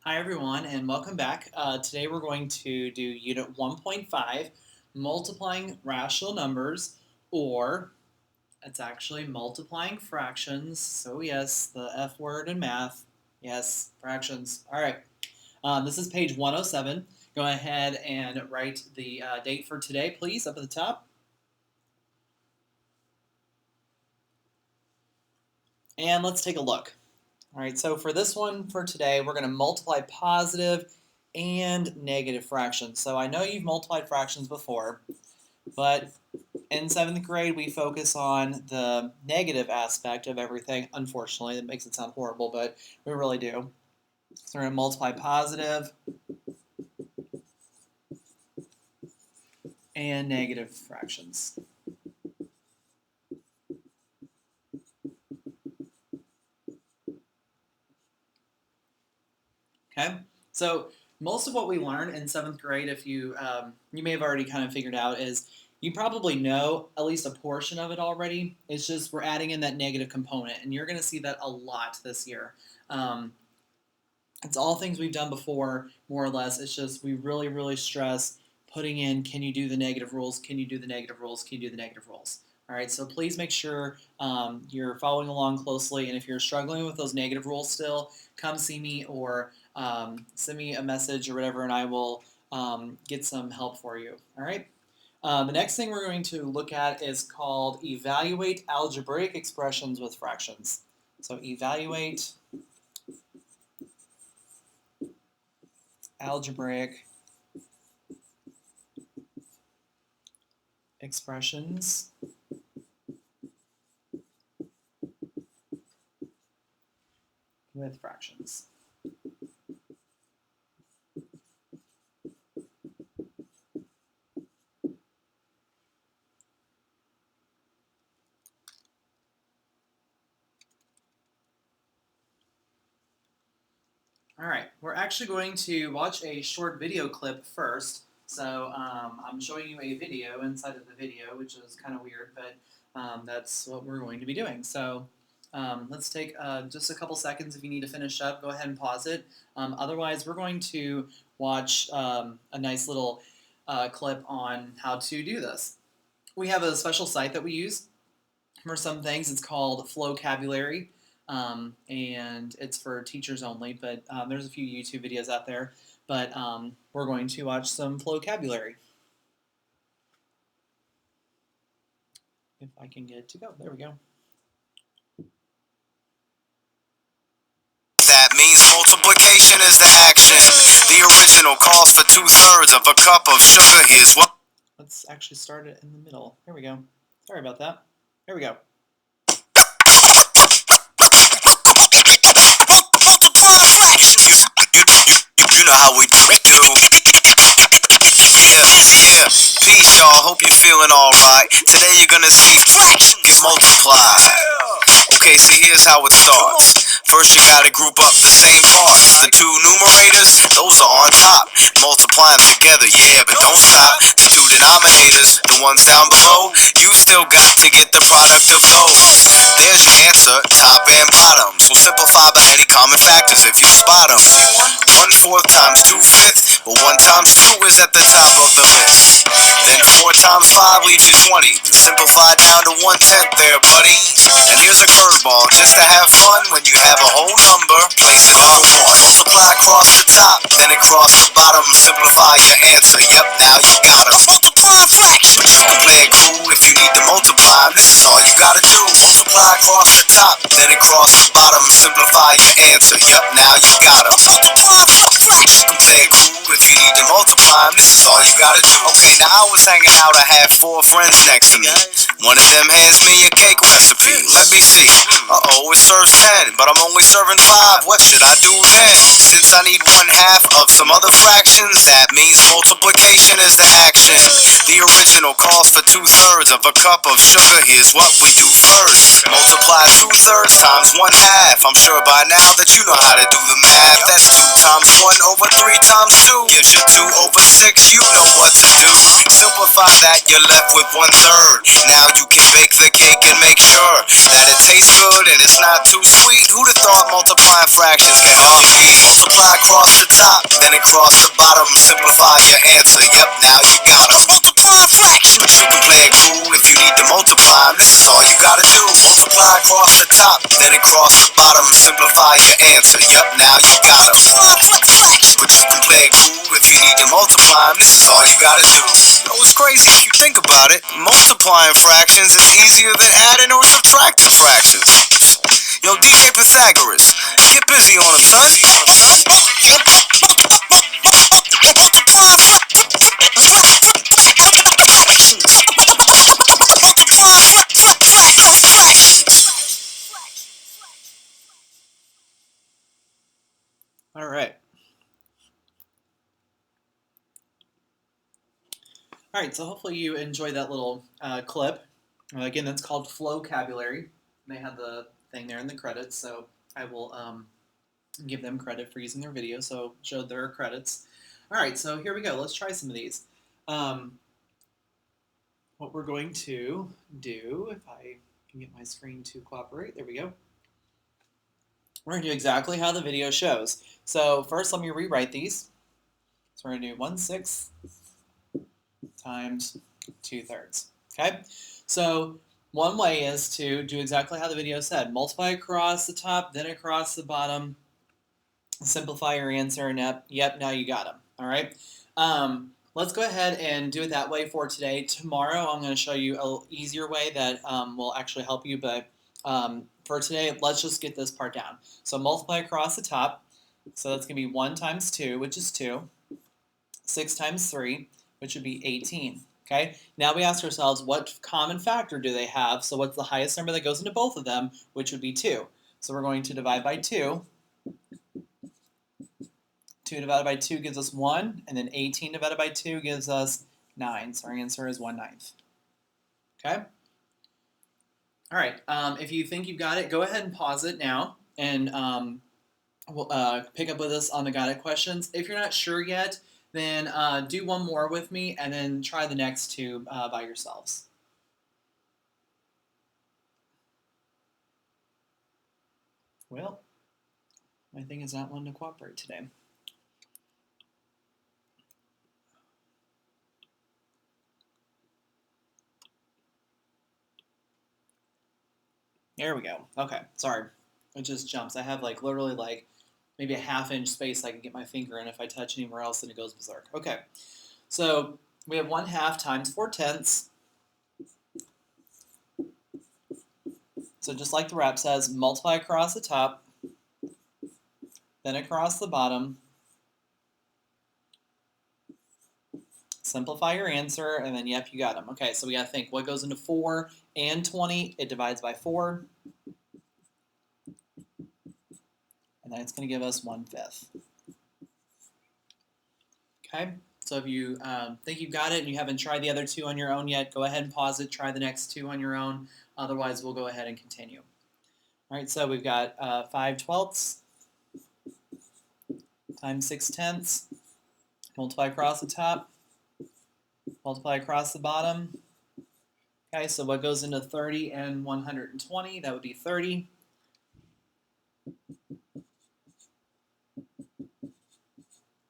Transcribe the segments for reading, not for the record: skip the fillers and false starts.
Hi everyone and welcome back. Today we're going to do Unit 1.5, multiplying rational numbers, or it's actually multiplying fractions. So yes, the F word in math. Yes, fractions. All right, this is page 107. Go ahead and write the date for today, please, up at the top. And let's take a look. All right, so for this one for today, we're going to multiply positive and negative fractions. So I know you've multiplied fractions before, but in 7th grade we focus on the negative aspect of everything. Unfortunately, that makes it sound horrible, but we really do. So we're going to multiply positive and negative fractions. Okay, so most of what we learn in 7th grade, if you may have already kind of figured out, is you probably know at least a portion of it already. It's just we're adding in that negative component, and you're going to see that a lot this year. It's all things we've done before, more or less. It's just we really, really stress putting in, can you do the negative rules? Can you do the negative rules? Can you do the negative rules? All right, so please make sure you're following along closely, and if you're struggling with those negative rules still, come see me or send me a message or whatever, and I will get some help for you. All right. The next thing we're going to look at is called evaluate algebraic expressions with fractions. So evaluate algebraic expressions with fractions. All right, we're actually going to watch a short video clip first. So I'm showing you a video inside of the video, which is kind of weird, but that's what we're going to be doing. So let's take just a couple seconds. If you need to finish up, go ahead and pause it. Otherwise, we're going to watch a nice little clip on how to do this. We have a special site that we use for some things. It's called Flowcabulary. And it's for teachers only, but there's a few YouTube videos out there, but we're going to watch some Flowcabulary. If I can get it to go. There we go. That means multiplication is the action. The original calls for 2/3 of a cup of sugar. Here's what. Let's actually start it in the middle. There we go. Sorry about that. There we go. You know how we do. Yeah. Peace, y'all. Hope you're feeling alright. Today you're gonna see fractions get multiplied. Okay, so here's how it starts. First you gotta group up the same parts. The two numerators, those are on top. Multiply them together, yeah, but don't stop. The two denominators, the ones down below, you still got to get the product of those. There's your answer, top and bottom. So simplify by any common factors if you spot them. 1/4 times 2/5, but 1 times 2 is at the top of the list. Then 4 times 5 leaves you 20. Simplify down to 1/10 there, buddy. And here's a curveball, just to have fun. When you have a whole number, place it on 1. Multiply across the top, then across the bottom. Simplify your answer, yep, now you got 'em. Multiply fractions. But you can play it cool if you need to multiply. This is all you gotta do. Multiply across the top, then across the bottom. Simplify your answer, yep, now you got 'em. Multiply fractions. You can play it cool if you need to multiply. This is all you gotta do. Okay, now I was hanging out, I had 4 friends next to me. One of them hands me a cake recipe. Let me see. Uh-oh, it serves 10, but I'm only serving 5. What should I do then? Since I need 1/2 of some other fractions, that means multiplication is the action. The original calls for 2/3 of a cup of sugar. Here's what we do first. Multiply 2/3 times 1/2. I'm sure by now that you know how to do the math. That's 2 times 1 over 3 times 2. Gives you 2 over 6. You know what to do. Simplify that, you're left with 1/3. Now you can bake the cake and make sure that it tastes good and it's not too sweet. Who'd have thought multiplying fractions can be sweet? Multiply across the top, then across the bottom. Simplify your answer. Yep, now you got 'em. Multiply fractions, but you can play it cool if you need to multiply 'em. This is all you gotta do. Multiply across the top, then across the bottom. Simplify your answer. Yep, now you got 'em. Multiply fractions, but you can play it cool if you need to multiply 'em. This is all you gotta do. You know what's crazy if you think about it? Multiplying fractions is easier than adding or subtracting fractions. Yo, DJ Pythagoras, get busy on them, son. Yep. All right. All right, so hopefully you enjoyed that little clip. Again, that's called Flowcabulary. They have the thing there in the credits, so I will give them credit for using their video, so show their credits. All right, so here we go. Let's try some of these. What we're going to do, if I can get my screen to cooperate, there we go. We're going to do exactly how the video shows. So first, let me rewrite these. So we're going to do 1/6 times 2/3. Okay? So one way is to do exactly how the video said. Multiply across the top, then across the bottom. Simplify your answer, and yep, now you got them. All right? Let's go ahead and do it that way for today. Tomorrow, I'm going to show you an easier way that will actually help you, but for today, let's just get this part down. So multiply across the top. So that's going to be 1 times 2, which is 2. 6 times 3, which would be 18. Okay. Now we ask ourselves, what common factor do they have? So what's the highest number that goes into both of them, which would be 2. So we're going to divide by 2. 2 divided by 2 gives us 1, and then 18 divided by 2 gives us 9. So our answer is 1/9. Okay? All right. If you think you've got it, go ahead and pause it now, and we'll pick up with us on the guided questions. If you're not sure yet, then do one more with me, and then try the next 2 by yourselves. Well, my thing is not wanting to cooperate today. There we go. Okay, sorry. It just jumps. I have literally maybe a ½ inch space I can get my finger in. If I touch anywhere else, then it goes berserk. Okay, so we have 1/2 times 4/10. So just like the rap says, multiply across the top, then across the bottom, simplify your answer, and then yep, you got them. Okay, so we got to think, what goes into 4 and 20? It divides by 4. And then it's going to give us 1/5. Okay, so if you think you've got it and you haven't tried the other 2 on your own yet, go ahead and pause it, try the next 2 on your own. Otherwise, we'll go ahead and continue. All right, so we've got 5/12 times 6/10. Multiply across the top, multiply across the bottom. Okay, so what goes into 30 and 120? That would be 30.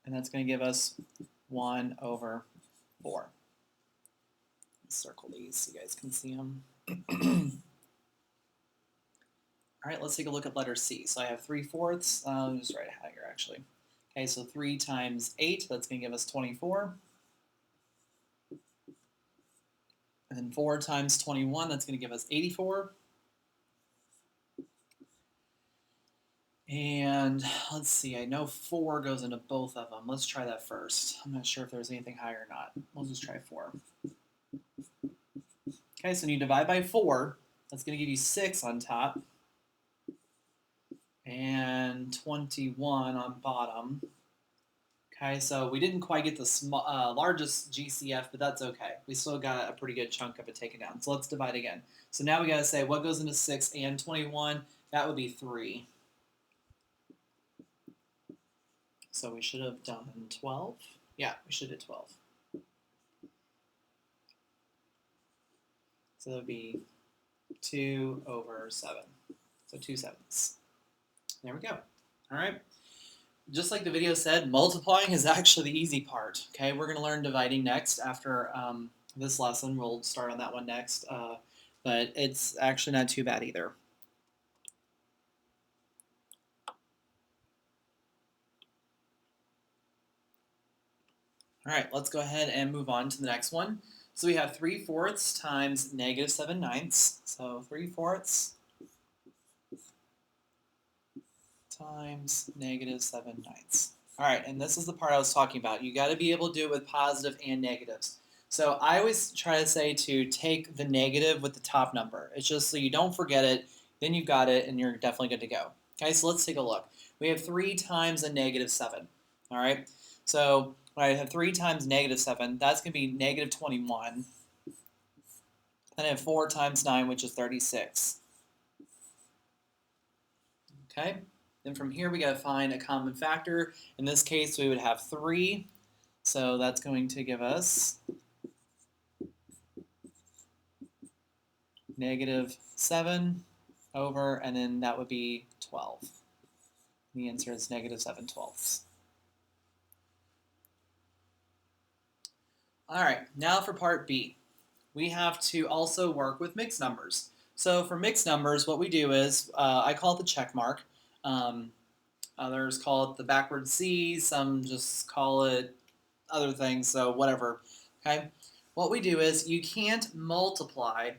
And that's going to give us 1/4. Let's circle these so you guys can see them. All right, let's take a look at letter C. So I have 3/4. I'll just write it out here, actually. Okay, so 3 times 8, that's going to give us 24. And then 4 times 21, that's going to give us 84. And let's see, I know 4 goes into both of them. Let's try that first. I'm not sure if there's anything higher or not. We'll just try 4. Okay, so when you divide by 4, that's going to give you 6 on top. And 21 on bottom. Okay, so we didn't quite get the largest GCF, but that's okay. We still got a pretty good chunk of it taken down. So let's divide again. So now we got to say what goes into 6 and 21. That would be 3. So we should have done 12. Yeah, we should have 12. So that would be 2/7. So 2/7. There we go. All right. just like the video said, multiplying is actually the easy part. Okay, we're going to learn dividing next after this lesson. We'll start on that one next, but it's actually not too bad either. All right, let's go ahead and move on to the next one. So we have 3/4 times -7/9. So 3/4 times -7/9. All right, and this is the part I was talking about. You got to be able to do it with positive and negatives. So I always try to say to take the negative with the top number. It's just so you don't forget it, then you've got it, and you're definitely good to go. Okay, so let's take a look. We have 3 times a -7. All right, so when I have 3 times -7, that's going to be -21. Then I have 4 times 9, which is 36. Okay, then from here we got to find a common factor. In this case, we would have 3. So that's going to give us -7 over, and then that would be 12. The answer is -7/12. All right, now for part B. We have to also work with mixed numbers. So for mixed numbers, what we do is, I call it the check mark. Others call it the backward C, some just call it other things, so whatever. Okay, what we do is you can't multiply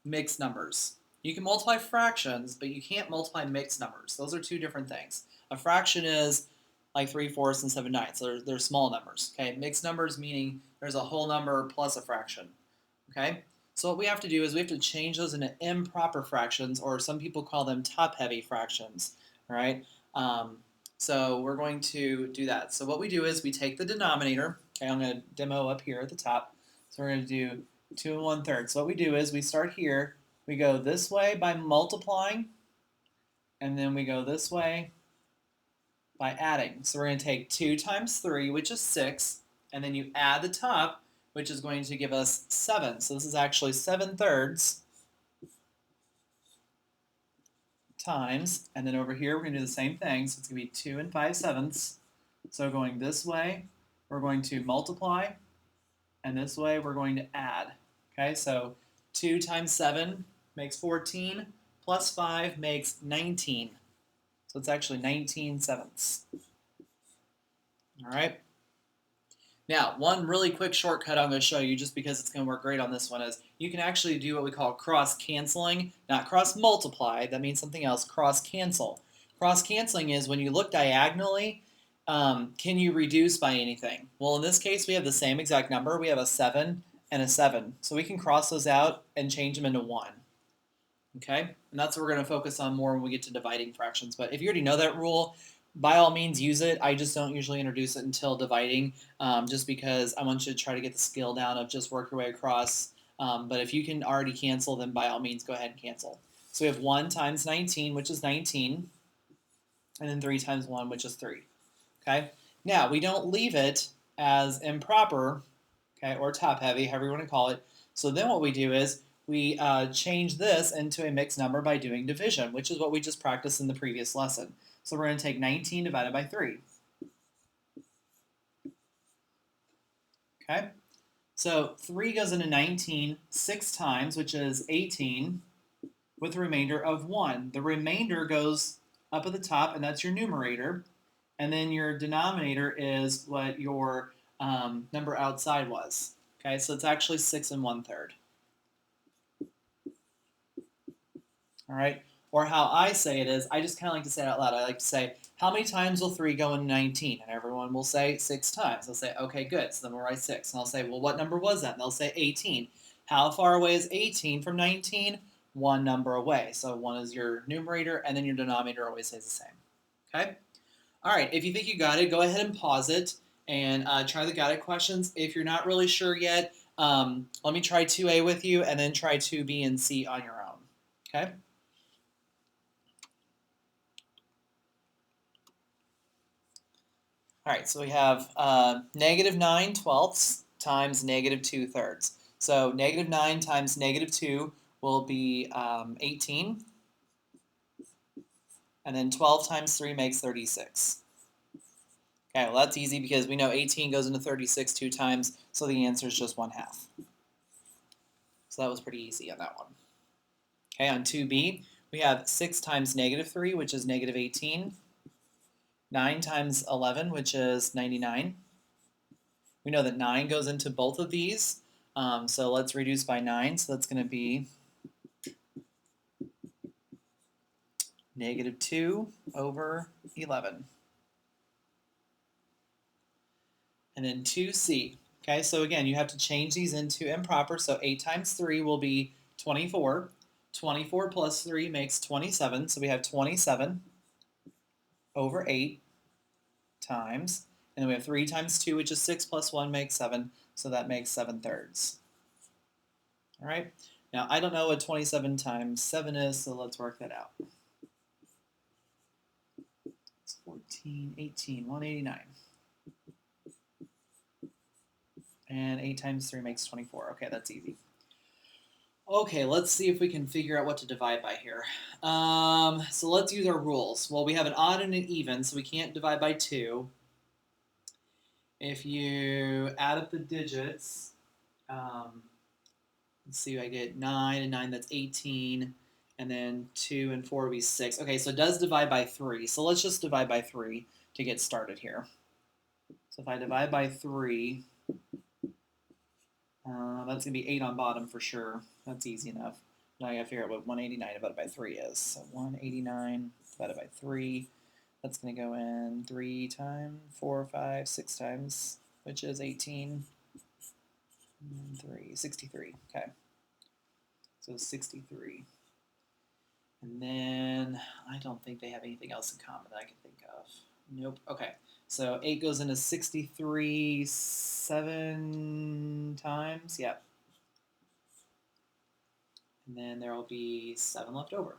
mixed numbers. You can multiply fractions, but you can't multiply mixed numbers. Those are two different things. A fraction is like 3/4 and 7/9, so they're small numbers. Okay, mixed numbers meaning there's a whole number plus a fraction. Okay, so what we have to do is we have to change those into improper fractions, or some people call them top-heavy fractions. All right. So we're going to do that. So what we do is we take the denominator. Okay, I'm going to demo up here at the top. So we're going to do 2 1/3. So what we do is we start here. We go this way by multiplying, and then we go this way by adding. So we're going to take 2 times 3, which is 6, and then you add the top, which is going to give us 7. So this is actually 7/3 times, and then over here we're going to do the same thing. So it's going to be 2 5/7. So going this way, we're going to multiply, and this way we're going to add. Okay, so 2 times 7 makes 14, plus 5 makes 19. So it's actually 19/7. All right. Now, one really quick shortcut I'm going to show you, just because it's going to work great on this one, is you can actually do what we call cross-canceling, not cross-multiply. That means something else. Cross-cancel. Cross-canceling is when you look diagonally, can you reduce by anything? Well, in this case, we have the same exact number. We have a 7 and a 7. So we can cross those out and change them into 1. Okay? And that's what we're going to focus on more when we get to dividing fractions. But if you already know that rule, by all means use it. I just don't usually introduce it until dividing, just because I want you to try to get the skill down of just work your way across. But if you can already cancel, then by all means go ahead and cancel. So we have 1 times 19, which is 19, and then 3 times 1, which is 3. Okay? Now, we don't leave it as improper, okay, or top-heavy, however you want to call it. So then what we do is we change this into a mixed number by doing division, which is what we just practiced in the previous lesson. So we're going to take 19 divided by 3. Okay? So 3 goes into 19 6 times, which is 18, with a remainder of 1. The remainder goes up at the top, and that's your numerator. And then your denominator is what your number outside was. Okay, so it's actually 6 1/3. All right, or how I say it is, I just kind of like to say it out loud. I like to say, how many times will 3 go into 19? And everyone will say 6 times. They'll say, okay, good. So then we'll write 6. And I'll say, well, what number was that? And they'll say 18. How far away is 18 from 19? One number away. So 1 is your numerator, and then your denominator always stays the same. Okay? All right, if you think you got it, go ahead and pause it and try the guided questions. If you're not really sure yet, let me try 2A with you, and then try 2B and C on your own. Okay? All right, so we have -9/12 times -2/3. So -9 times -2 will be 18. And then 12 times 3 makes 36. Okay, well that's easy because we know 18 goes into 36 2 times, so the answer is just 1/2. So that was pretty easy on that one. Okay, on 2b, we have 6 times -3, which is -18. 9 times 11, which is 99. We know that 9 goes into both of these, so let's reduce by 9. So that's going to be -2 over 11. And then 2c. Okay, so again, you have to change these into improper. So 8 times 3 will be 24. 24 plus 3 makes 27. So we have 27 over 8 times. And then we have 3 times 2, which is 6 plus 1 makes 7. So that makes 7/3. All right. Now, I don't know what 27 times 7 is, so let's work that out. It's 14, 18, 189. And 8 times 3 makes 24. Okay, that's easy. Okay, let's see if we can figure out what to divide by here. So let's use our rules. Well, we have an odd and an even, so we can't divide by 2. If you add up the digits, let's see, I get 9 and 9, that's 18. And then 2 and 4 would be 6. Okay, so it does divide by 3. So let's just divide by 3 to get started here. So if I divide by 3, that's going to be 8 on bottom for sure. That's easy enough. Now I got to figure out what 189 divided by 3 is. So 189 divided by 3, that's going to go in 3 times, 4, 5, 6 times, which is 18. And 3, 63. Okay. So 63. And then I don't think they have anything else in common that I can think of. Nope. Okay. So 8 goes into 63 7 times. Yep. And then there will be 7 left over.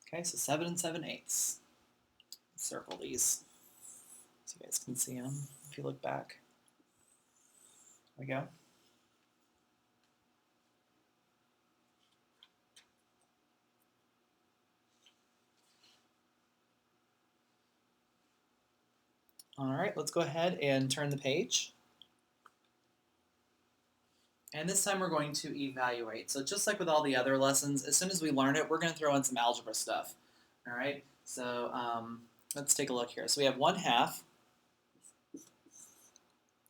Okay, so 7 and 7/8. Circle these so you guys can see them if you look back. There we go. All right, let's go ahead and turn the page. And this time we're going to evaluate. So just like with all the other lessons, as soon as we learn it, we're going to throw in some algebra stuff. All right, so let's take a look here. So we have 1/2,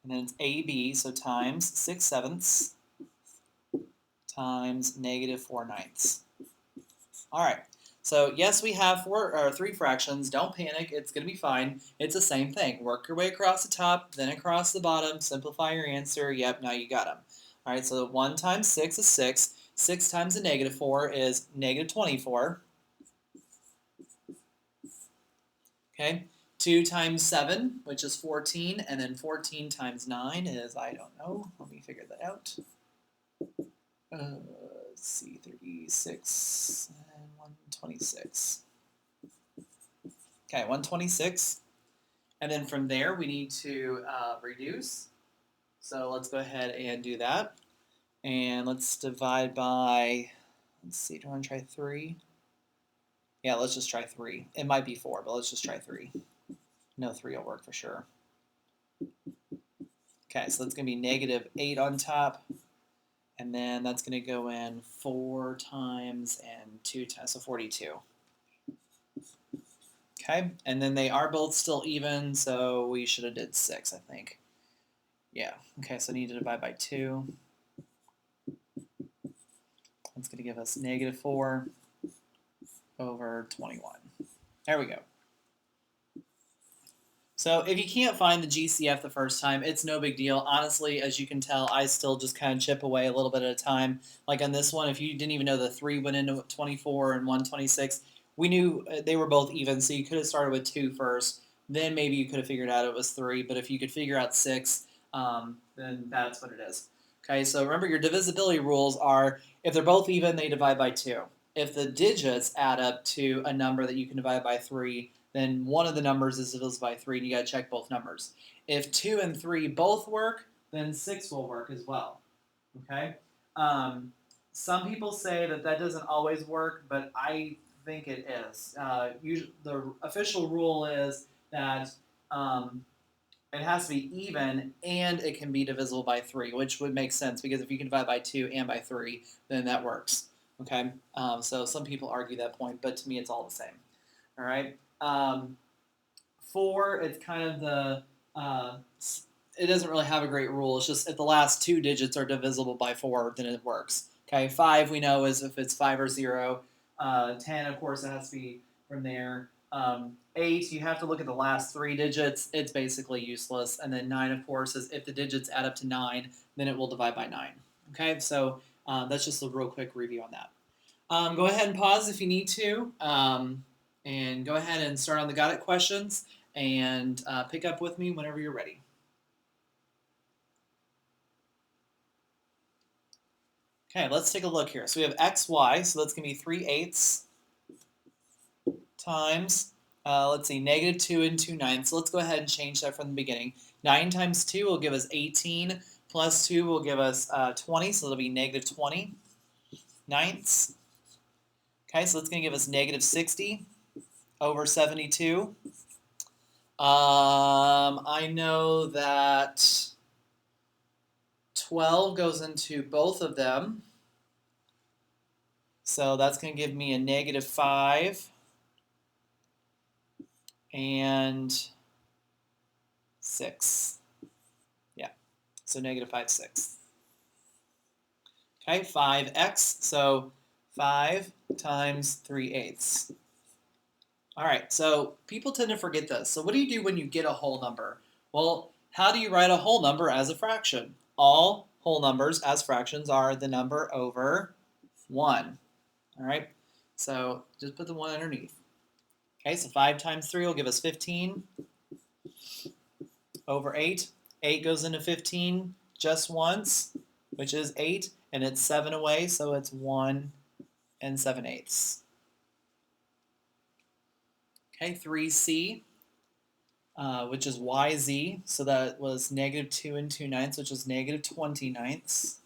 and then it's AB, so times 6/7 times -4/9. All right, so yes, we have 3 fractions. Don't panic, it's going to be fine. It's the same thing. Work your way across the top, then across the bottom, simplify your answer. Yep, now you got them. All right, so 1 times 6 is 6. 6 times a -4 is -24. Okay, 2 times 7, which is 14, and then 14 times 9 is, I don't know, let me figure that out. Let's see, 36 and 126. Okay, 126. And then from there, we need to reduce. So let's go ahead and do that. And let's divide by, let's see, do I want to try 3? Yeah, let's just try 3. It might be 4, but let's just try 3. No, 3 will work for sure. Okay, so that's going to be -8 on top. And then that's going to go in 4 times and 2 times, so 42. Okay, and then they are both still even, so we should have did 6, I think. Yeah, okay, so I need to divide by 2. That's going to give us -4 over 21. There we go. So if you can't find the GCF the first time, it's no big deal. Honestly, as you can tell, I still just kind of chip away a little bit at a time. Like on this one, if you didn't even know the 3 went into 24 and 126, we knew they were both even, so you could have started with 2 first. Then maybe you could have figured out it was 3, but if you could figure out 6, then that's what it is. Okay, so remember your divisibility rules are, if they're both even, they divide by 2. If the digits add up to a number that you can divide by 3, then one of the numbers is divisible by 3, and you got to check both numbers. If 2 and 3 both work, then 6 will work as well. Okay? Some people say that that doesn't always work, but I think it is. The official rule is that it has to be even and it can be divisible by 3, which would make sense because if you can divide by 2 and by 3, then that works. Okay, so some people argue that point, but to me it's all the same. All right. 4, it's kind of the it doesn't really have a great rule. It's just if the last 2 digits are divisible by 4, then it works. Okay, 5 we know is if it's 5 or 0. 10, of course, it has to be from there. 8, you have to look at the last 3 digits. It's basically useless. And then 9, of course, is if the digits add up to 9, then it will divide by 9. Okay, so that's just a real quick review on that. Go ahead and pause if you need to. And go ahead and start on the got it questions and pick up with me whenever you're ready. Okay, let's take a look here. So we have xy, so that's going to be 3/8 times, let's see, negative 2 and 2/9. So let's go ahead and change that from the beginning. 9 times 2 will give us 18, plus 2 will give us 20, so it'll be negative 20 ninths. Okay, so that's going to give us negative 60 over 72. I know that 12 goes into both of them. So that's going to give me a negative 5 and 6. Yeah, so negative 5/6. Okay, 5x, so 5 times 3/8. All right, so people tend to forget this. So what do you do when you get a whole number? Well, how do you write a whole number as a fraction? All whole numbers as fractions are the number over 1. All right, so just put the 1 underneath. Okay, so 5 times 3 will give us 15 over 8. 8 goes into 15 just once, which is 8, and it's 7 away, so it's 1 and 7/8. Okay, 3c, which is yz, so that was negative 2 and 2/9, which is negative 20/9.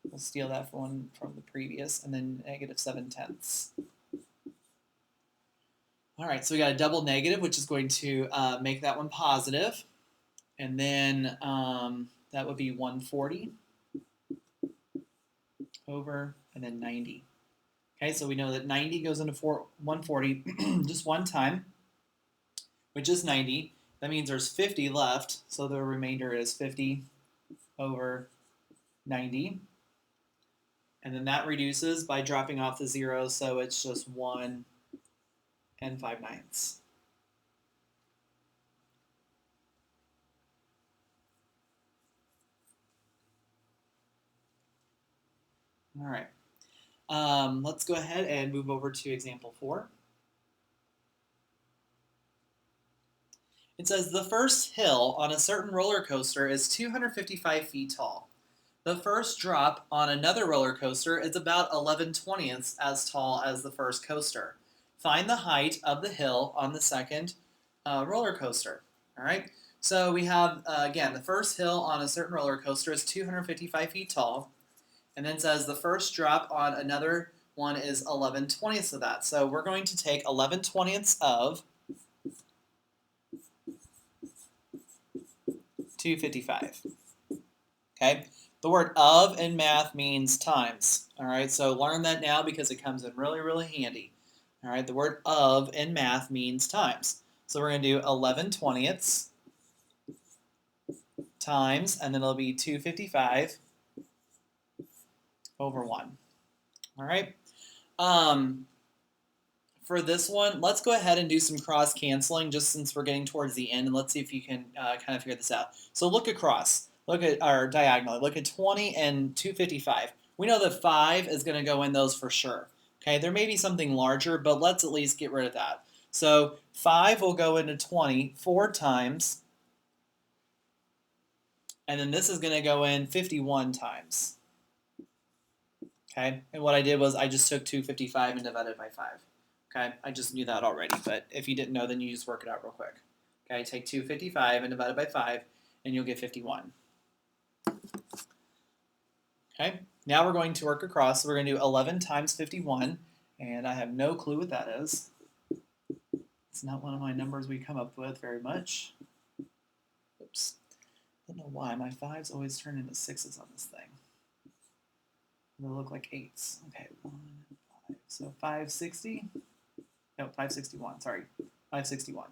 We'll steal that from the previous, and then negative 7/10. All right, so we got a double negative, which is going to make that one positive. And then that would be 140 over, and then 90. Okay, so we know that 90 goes into 140 just one time, which is 90. That means there's 50 left, so the remainder is 50 over 90. And then that reduces by dropping off the zeros, so it's just 1 and 5/9. All right. Let's go ahead and move over to example 4. It says the first hill on a certain roller coaster is 255 feet tall. The first drop on another roller coaster is about 11/20 as tall as the first coaster. Find the height of the hill on the second roller coaster. All right. So we have, again, the first hill on a certain roller coaster is 255 feet tall. And then says the first drop on another one is 11/20 of that. So we're going to take 11/20 of 255. Okay, the word of in math means times. All right, so learn that now because it comes in really, really handy. All right, the word of in math means times. So we're going to do 11/20 times, and then it'll be 255 over 1. All right. For this one, let's go ahead and do some cross canceling just since we're getting towards the end, and let's see if you can kind of figure this out. So look across, look at our diagonally, look at 20 and 255. We know that 5 is going to go in those for sure. Okay, there may be something larger, but let's at least get rid of that. So 5 will go into 20 4 times, and then this is going to go in 51 times. Okay, and what I did was I just took 255 and divided by 5. Okay, I just knew that already, but if you didn't know, then you just work it out real quick. Okay, take 255 and divide it by 5, and you'll get 51. Okay, now we're going to work across. So we're going to do 11 times 51, And I have no clue what that is. It's not one of my numbers we come up with very much. Oops. I don't know why. My 5s always turn into 6s on this thing. They look like 8s. Okay, 1, 5. So 560? No, 561. Sorry. 561.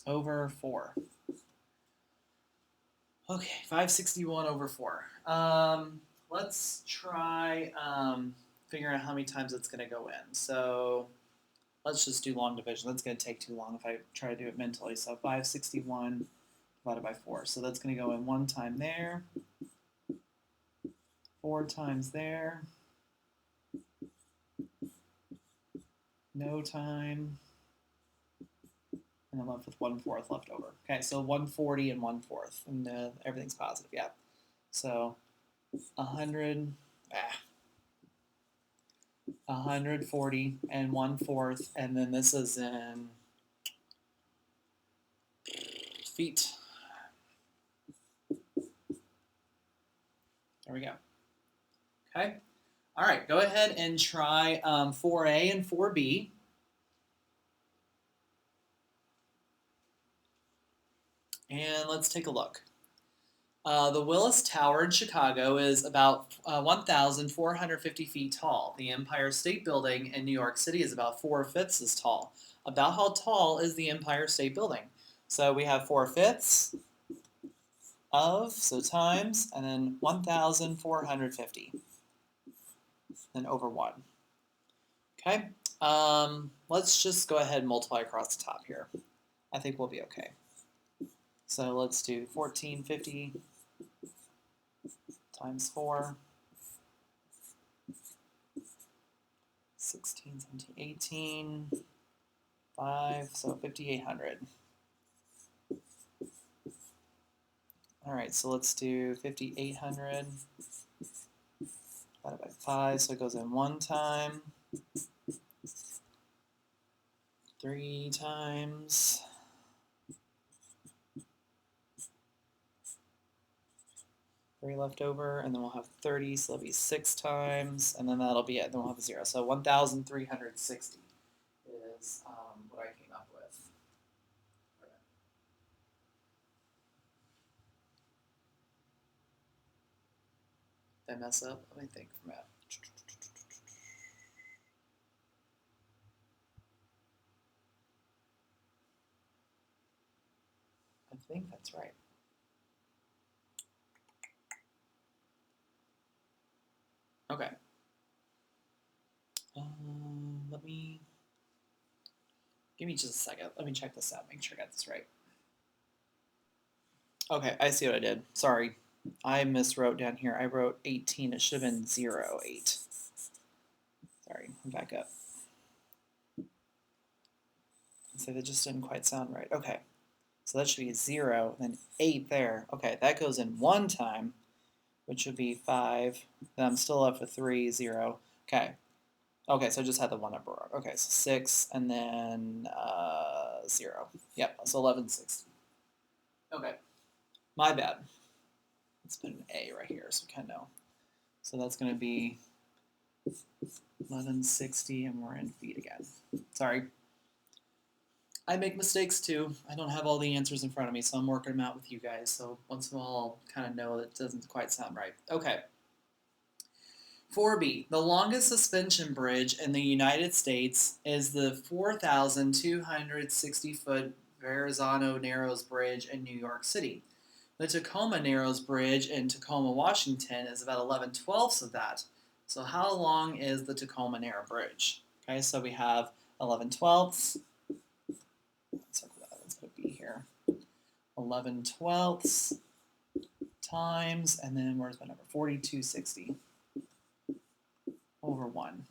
Over 4. Okay, 561 over 4. Let's try figuring out how many times it's going to go in. So let's just do long division. That's going to take too long if I try to do it mentally. So 561 divided by 4. So that's going to go in 1 time there, 4 times there, no time, and I'm left with 1/4 left over. Okay, so 140 and 1/4, and everything's positive, yeah. So 100, 140 and 1/4, and then this is in feet. There we go. Okay. All right, go ahead and try 4A and 4B. And let's take a look. The Willis Tower in Chicago is about 1,450 feet tall. The Empire State Building in New York City is about 4/5 as tall. About how tall is the Empire State Building? So we have 4/5 of, so times, and then 1,450. Then over 1. Okay, let's just go ahead and multiply across the top here. I think we'll be okay. So let's do 1450 times 4, 16, 17, 18, 5, so 5,800. All right, so let's do 5,800 divided by 5, so it goes in 1 time, 3 times, 3 left over, and then we'll have 30, so that'll be 6 times, and then that'll be it. Then we'll have a 0. So 1,360 is what I came up with. Okay. Did I mess up? Let me think for a minute. I think that's right. Okay. Let me, give me just a second. Let me check this out, make sure I got this right. Okay, I see what I did. Sorry, I miswrote down here. I wrote 18. It should have been 0.8. Sorry, I'm back up. So that just didn't quite sound right. Okay, so that should be 0, and then 8 there. Okay, that goes in 1 time, which would be 5. Then I'm still left with 3, 0. Okay. Okay, so I just had the 1 number wrong. Okay, so 6, and then 0. Yep, so 1160. Okay, my bad. Let's put an A right here so we kind of know. So that's going to be 1160, and we're in feet again. Sorry. I make mistakes too. I don't have all the answers in front of me, so I'm working them out with you guys. So once in a while, I'll kind of know that it doesn't quite sound right. Okay. 4B. The longest suspension bridge in the United States is the 4,260-foot Verrazano Narrows Bridge in New York City. The Tacoma Narrows Bridge in Tacoma, Washington is about 11/12 of that. So how long is the Tacoma Narrow Bridge? Okay, so we have 11/12. Let's put B here. 11/12 times, and then where's my number? 4,260 over 1.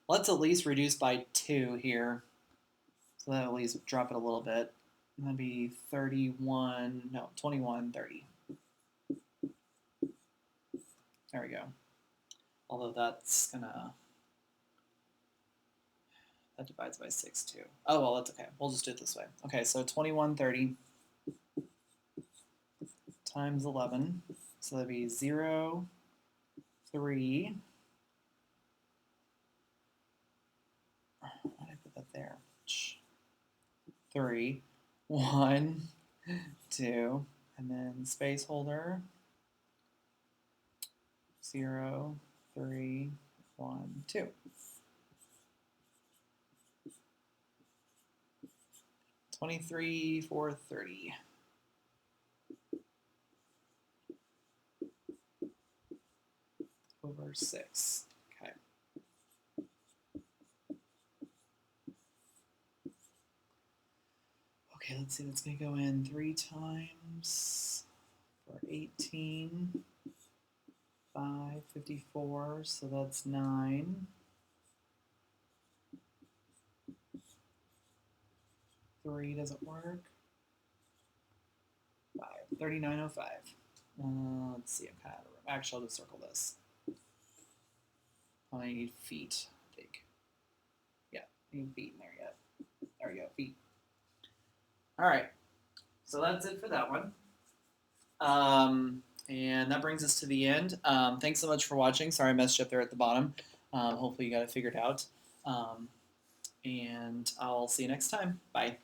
Let's at least reduce by 2 here. So that'll at least drop it a little bit. And that'd be 2130. There we go. Although that's gonna, that divides by 6 too. Oh, well, that's okay. We'll just do it this way. Okay, so 2130 times 11. So that'd be 0, 3. Why did I put that there? 3, 1, 2, and then space holder 0, 3, 1, 2. 23, 4, 30. Over 6. Okay. Okay, let's see. That's going to go in 3 times for 18. 5, 54. So that's 9. 3 doesn't work. 5. 3905. Let's see. I'm kind of out of room. Actually, I'll just circle this. I need feet, I think. Yeah, I need feet in there yet. There we go, feet. All right, so that's it for that one. And that brings us to the end. Thanks so much for watching. Sorry I messed you up there at the bottom. Hopefully you got it figured out. And I'll see you next time. Bye.